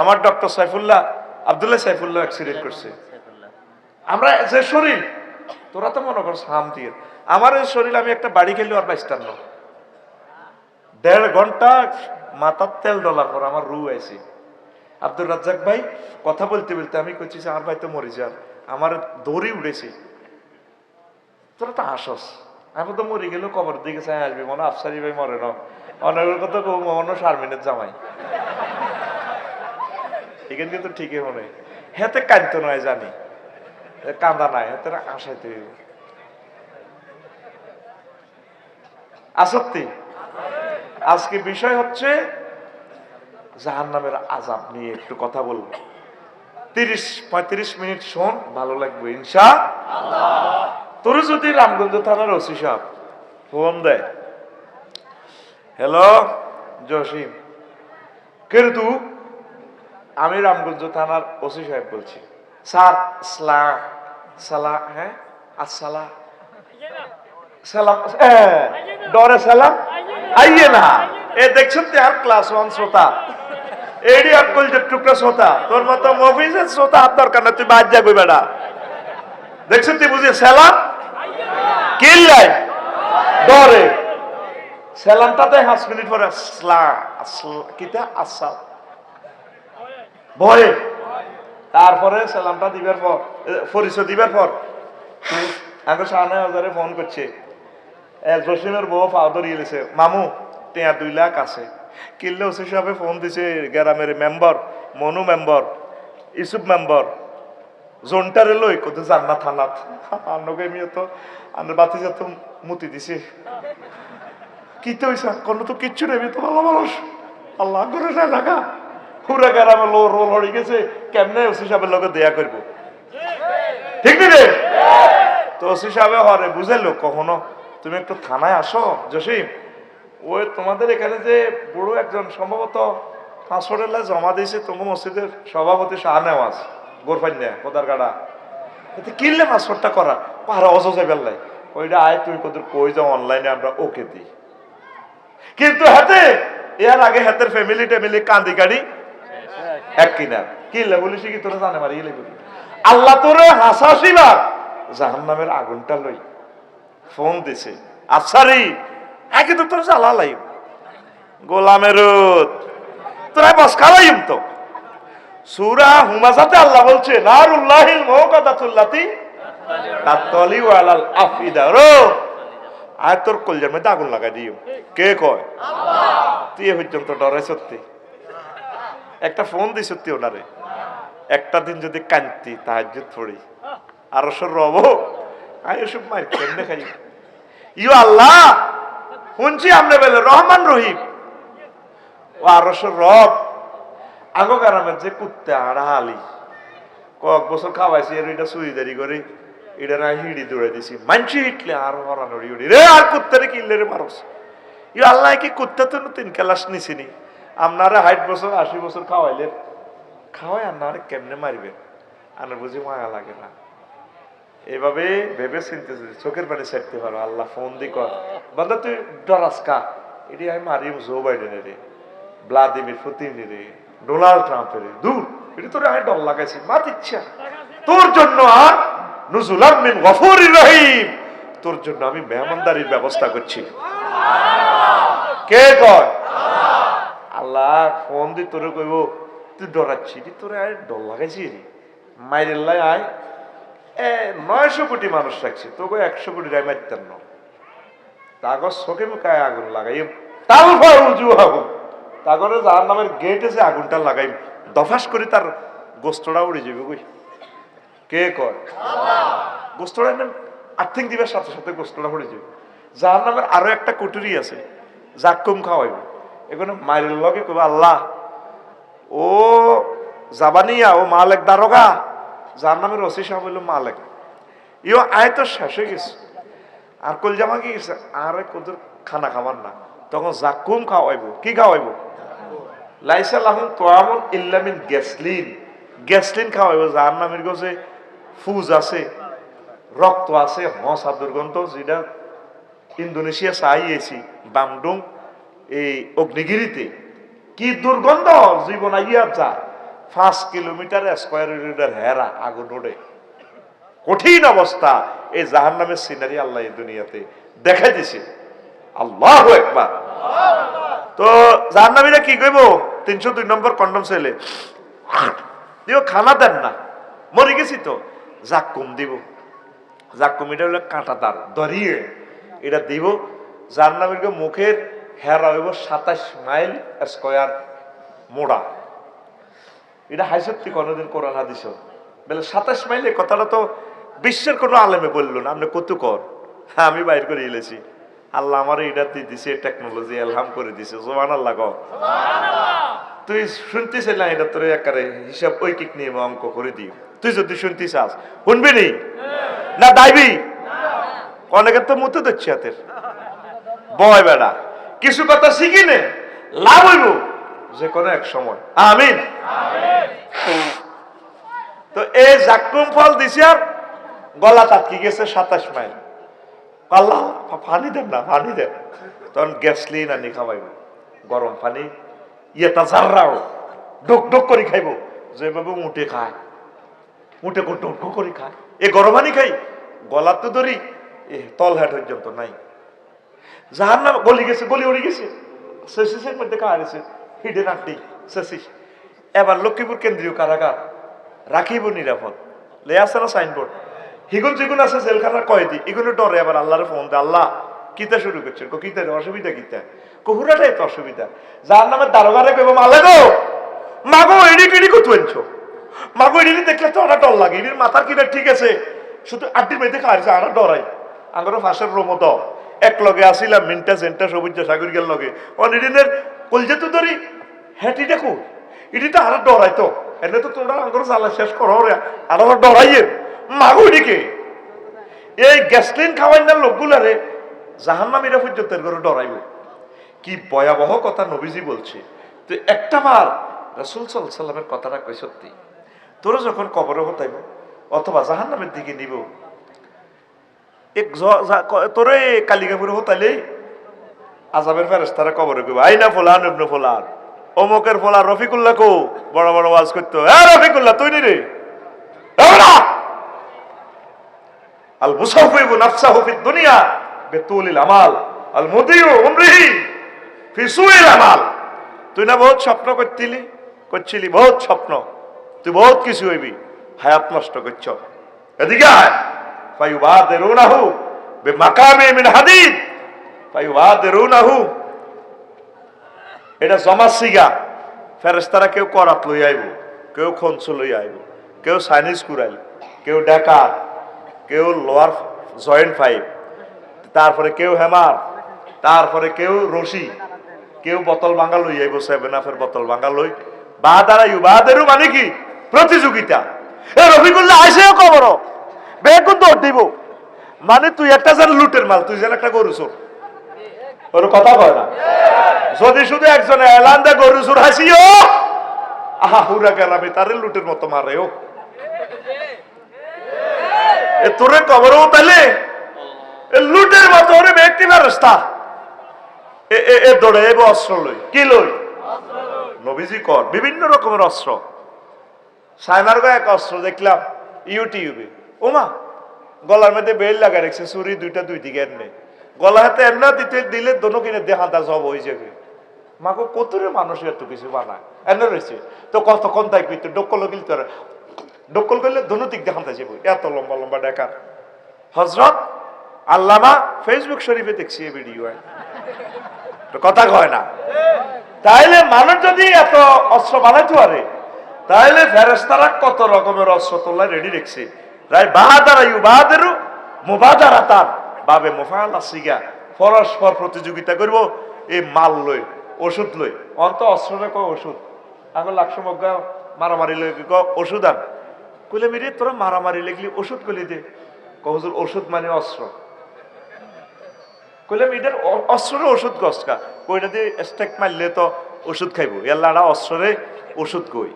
আমার doctor Saifullah Abdullah Saifullah accident করছে। আমরা যে শরীর, তোরা তো মনে করছ হাম দিয়ে, আমার এই শরীর আমি একটা বাড়ি খেলে আর বাইস্তার না, 1.5 ঘন্টা মাথার তেল ডলার পর আমার রু আইছে। আব্দুর রাজ্জাক ভাই কথা বলতে বলতে আমি কইছি আমার ভাই তো মরে যান, আমার দৌড়ি উঠেছে। তোরা তো হাসস, আমি তো মরে গেলেও কবর দিকে চাই আসবি, মনে আফসারি ভাই মরে না, অনেকের কথা মনে শারমিনের জামাই, এখান কিন্তু ঠিকই মনে হেতে কাঁদতো নয়, জানি কান্দা নাই, হেতে আসাইতে আসত্তি। আজকে বিষয় হচ্ছে জাহান্নামের আযাব নিয়ে একটু কথা বলবো। 30-35 মিনিট শোন, ভালো লাগবে ইনশাআল্লাহ। তোর যদি রামগঞ্জ থানার ওসি সাহেব ফোন দেয়, হ্যালো জসিম, কে রে তুই? আমি রামগঞ্জ থানার ওসি সাহেব বলছি। স্যার সালা হ্যাঁ আসসালাম সালাম, ডরে সালাম আইয়ে না। এ দেখছেন তো আর ক্লাস 1 শ্রোতা, এডি আকল যে টুকরা শ্রোতা, তোর মতো মফিজের শ্রোতা আর দরকার না, তুই বাদ যাবি বেটা। দেখছেন তুই বুঝি সালাম কিল্লাই ডরে, সালামটাতে 5 মিনিট পরে কিতা আসসাল ভয়ে, তারপরে সালামটা দিবার পর পরিচয় দিবার পর আমি শাহনে হাজারে ফোন করছে, জসিমের বউ ফাউদর ইয়েছে, মামু 2 লাখ আছে। কিনলে ওসি সাহেবে ফোন দিছে, গ্রামের member Monu member Isuf member জোনটারে লই কত জান্নাত থানাত আন্নকে আমি তো আন্নার বাতি যত মুতি দিছে। কি তো হইছে কোনো তো কিচ্ছু নেই, তো ভালো মানুষ আল্লাহ করে না লাগা পুরা গ্রামে লো রোল হয়ে গেছে, কেমনে ওসি সাহেবের লগে দেয়া করবো, ঠিক রে? তো ওসি সাহেব হরে বুঝাইলো, কখনো তুমি একটু থানায় আসো জসিম, ওই তোমাদের এখানে যে বুড়ো একজন সম্ভবত 500 টাকা জমা দিয়েছে তোমার মসজিদের সভাপতি শাহনেওয়াজ গোরফান্যা কোদার গাড়া, এতে কিনলে 500 টাকা করা পাহারা অজয় বেল্লাই, ওইটা আয় তুই কত কই যাও অনলাইনে আমরা ওকে দিই। কিন্তু হাতে এর আগে হাতের ফ্যামিলি টেমিলি কান্দি কাড়ি এক কিনা কিনলে বলিস কি তোরা জানে মারি গেলে আল্লাহ তোরে হাসাসিবার জাহান্নামের আগুনটা লই ফোন দিছে, আফসারি আগে তো তোর জ্বালালাই গোলামের তোরা বস খাওয়াইম তো। সূরা হুমাজাতে আল্লাহ বলছে নারুল্লাহিল মুকাদাতুল্লাতি তাতলি ওয়ালাল আফিদা, রো আর তোর কলজার মধ্যে আগুন লাগাই দিও। কে কয়? আল্লাহ। তুই এ পর্যন্ত ডরে সত্যি একটা ফোন দিস সত্যি ওনারে, একটা দিন যদি কান্তি তাহাজ্জুদ পড়ি আর ওসব রব আই ওসব মার কেমনে খাই ইউ আল্লাহ শুনছি আমরা বলে রহমান রহিম ও আর ওসব রব আগো গ্রামের যে কুত্তা আড়াহালি কয়েক বছর খাওয়াইছি এর এটা সুইদারি করে এটা না হিড়ি দৌড়ে দিছি মানছি হিটলে আর হরানোরি উড়ি রে আর কুত্তারে কিনলে রে মারস ইউ আল্লাহ কি কুত্তা তো 3 ক্লাস নিছিনি আপনারা 60 বছর 80 বছর খাওয়াইলেন, খাওয়াই আপনারা কেমনে মারবেন, আনার বুঝি মায়া লাগে না। এভাবে ভেবে চিনতে চোখের পানি ছাড়তে পারো। আল্লাহ ফোন দি কর বন্ধু তুই ডরাসকা, এটি আমি মারিম জো বাইডেনের রে, ভ্লাদিমির পুতিনের রে, ডোনাল্ড ট্রাম্পের দূর, এটি তোর আমি ডর লাগাইছি মাত ইচ্ছা তোর জন্য, আর নুজুলাম মিন গফুরির রহিম, তোর জন্য আমি মেহমানদারির ব্যবস্থা করছি। কে কয়? আল্লাহ ফোন দি তোরে কইব তুই ডরাচ্ছি, তোরে আয় ডর লাগাইছি রে মাইরেল্লাই আয় 900 কোটি মানুষ রাখছি তো 100 কোটি রায় মারতেন না, তাগর চোখে মুখে আগুন লাগাই তাল উজু আগুন, তাগরে যার নামের গেটে যে আগুনটা লাগাই দফাস করে তার গোস্তটা উড়ে যাবে কই। কে কয়? গোস্তটা আর্থিক দিবার সাথে সাথে গোস্তটা উড়ে যাবে। যার নামের আরো একটা কুটুরি আছে জাক্কুম খাওয়াইব, এখানে মায়ের লগে কইব আল্লাহ ও জাবানিয়া ও মালেক দারোগা, যার নামের ওসি সাহেব হইল মালেক, ইও আয় তো শেষ হয়ে গেছে আর কল জামা কি গেছে আর কদর খানা খাবার না, তখন জাক্কুম খাওয়াইব। কি খাওয়াইব? লাইসা লাহুম তোয়ামুন ইল্লা মিন গ্যাসলিন, গ্যাসলিন খাওয়াইব, যার নামের গছে ফুজ আছে রক্ত আছে হসা দুর্গন্ধ, যেটা ইন্দোনেশিয়া চাইয়েছি বামডুং এই অগ্নিগিরিতে কি দুর্গন্ধ জীবন আইয়া যা 5 কিলোমিটার স্কয়ার হেরা আগুন ওড়ে, কঠিন অবস্থা। এই জাহান্নামের সিনারি আল্লাহ এই দুনিয়াতে দেখাই দিছে। আল্লাহু আকবার। তো জাহান্নামীরা কি কইব? 302 নম্বর কন্ডম ছেলে দিও, খানা দেন না, মরে গেছি তো, জাক্কুম দিব। জাক্কুম এটা হলো কাঁটাতার ধরিয়ে এটা দিব। জাহান্নামীর মুখের হেরা হইব 27 মাইল স্কয়ার মোড়া। এটা হাইসত্যি কোনদিন কোরআন হাদিস বলে 27 মাইল। এই কথাটা তো বিশ্বের কোনো আলেমে বললো না, আপনি কত কর। হ্যাঁ, আমি বাইর করে এলেছি। আল্লাহ আমার এটা দিছে, টেকনোলজি এলহাম করে দিছে। সুবহানাল্লাহ। তুই শুনতেছিস না? এটা তোর একারে হিসাব ঐকিক নিয়ে অঙ্ক করে দিই। তুই যদি শুনতে চাস শুনবি নি না দাইবি? অনেকের তো মুতে দিচ্ছে হাতের বয় বেড়া। কিছু কথা শিখি নে, লাভ হইব যে কোনো এক সময়। আমিন। তো এই জাক্কুম ফল দিছে আর গলা তাতকি গেছে 27 মাইল। আল্লাহ পানি দেন না, পানি দেন। তখন গ্যাসলিন আনি খাওয়াইব, গরম পানি। ইয়েটা জাররাও ডুক ডুক করে খাইব, যেভাবে উঠে খায়, উঠে ডুক করে খায়। এ গরম পানি খাই, গলা তো ধরি এ তল হাট পর্যন্ত নাই। জাহান্নাম গলি গেছে, গলি উড়ে গেছে, শেষের মধ্যে খাওয়া গেছে। হিডেন আড্ডি শেষ। এবার লক্ষ্মীপুর কেন্দ্রীয় কারাগার রাখিব নিরাপদ লে আছে না সাইনবোর্ড। হিগুন যেগুন আছে জেলখানার কয়েদি, এগুলো ডরে। আবার আল্লাহরে ফোন দেয়, আল্লাহ কিতা শুরু করছেন? কিতা অসুবিধা কিতা? কহুরাটাই তো অসুবিধা। যার নামে দারোগারে কইব, মালে গো মাগো এডি কিডি কত আনছো, মাগো এডি দেখলে তো ওরা ডর লাগে। এডির মাথার কিনা ঠিক আছে, শুধু আড্ডির মধ্যে খাওয়াছে, আমরা ডরাই। আঙ্গর ফাঁসের রোমত এক লগে আসিলাম, মিনটা সেন্টা সবুজ সাগর গেল লগে অনিদিনের কলজে তো ধরি। হ্যাঁ ঠিক দেখো, এটি তো আরো ডরাই। তো এনে তো তোমরা আঙ্গর জ্বালা শেষ করো, আরো ডরাইয়ে মাগো এদিকে। এই গ্যাসলিন খাওয়াই না লোকগুলারে জাহান্নামীরা পর্যন্ত করে ডরাইব। কি ভয়াবহ কথা নবীজি বলছে। তো একটা বার রাসূল সাল্লাল্লাহু আলাইহি সাল্লামের কথাটা কই সত্যি। তোরা যখন কবরে হতাইব অথবা জাহান্নামের দিকে নিব, এক তোরে কালিকাপুরে হতাইলে আযাবের ফেরেশতারা কবরে কইব, আইনা ফুলান ইবনে ফুলান, অমুকের ফুলা রফিকুল্লাহ কো বড় বড় ওয়াজ করতো। হ্যাঁ রফিকুল্লাহ তুই নি রে? আল মুসাফিফু নাফসাহু ফিদ দুনিয়া বিতুলিল আমাল আল মুদিউ উমরিহি ফি সুইল আমাল। তুই না বহুত স্বপ্ন করছিলি বহুত স্বপ্ন, তুই বহুত কিছু হইবি, হায়াত নষ্ট করছ। এদিকে আয়। ফায়ুবাদিরুনাহু বিমাকামি মিন হাদিদ ফায়ুবাদিরুনাহু। এটা জমা সিগা। ফেরেশতারা কেউ করাত লই আইব, কেউ খনস লই আইব, কেউ সাইনিজ কুরাইল, কেউ ডেকার, কেউ লোয়ার জয়েন্ট পাইপ, তারপরে কেউ হেমার, তারপরে কেউ রশি, কেউ বোতল ভাঙা লই আইব, 7 আপের বোতল ভাঙা লই। বাদারায়ু মানে কি? প্রতিযোগিতা। এ রফিকুল্লাহ আইসেও কবর বেগুন দৌড় দিব, মানে তুই একটা যেন লুটের মাল, তুই যেন একটা গরু চোর। ওর কথা কয় না। যদি শুধু একজনে এলান দে গরু চোর হাসিও, আহা হুরা গেলামি তারে লুটের মতো মারে। ও তোরে কবর তাইলে লুটের মতো ওরে ব্যক্তি ফেরেশতা এ দৌড়ে এব অস্ত্র লই। কি লই? নবীজি কর বিভিন্ন রকমের অস্ত্র। সাইনার গায়ে এক অস্ত্র দেখলাম ইউটিউবে, ওমা গলার মধ্যে বেল লাগা রেখেছে, ছুরি দুইটা দুই দিকে এনে গলা হাতে এমনা দিতে দিলে দোনো কিনে দেহাটা জব হয়ে যাবে। মাকে কতরে মানুষ এত কিছু বানায় এনে রয়েছে। তো কতক্ষণ থাকবি তো ডক্কল গিল তোর ডক্কল করলে দোনো দিক দেখান যাবো, এত লম্বা লম্বা ডেকার। হজরত আল্লামা ফেসবুক শরীফে দেখছি এই ভিডিও, কথা কয় না। তাইলে মানুষ যদি এত অস্ত্র বানাইতে পারে, তাহলে ফেরেশতারা কত রকমের অস্ত্র তোলা রেডি রেখেছে। রাই বাহাদারায়ু বাহাদেরু মুবাদারাতান বাবে মুফাআলা সিগা, পরস্পর প্রতিযোগিতা করব এই মাল লই, ওষুধ লই। অন্ত অস্ত্রটা কয় ওষুধ, আঙুল লাখ মগ্গা মারামারি লই ওষুধ আন কইলে মেরে তোরা মারামারি লেগলি ওষুধ কইলে দে। হুজুর ওষুধ মানে অস্ত্র। কইলাম এটার অস্ত্রের ওষুধ গসকা, কইটা দিয়ে স্টেক মারলে তো ওষুধ খাইব। এল্লাটা অস্ত্রে ওষুধ কই।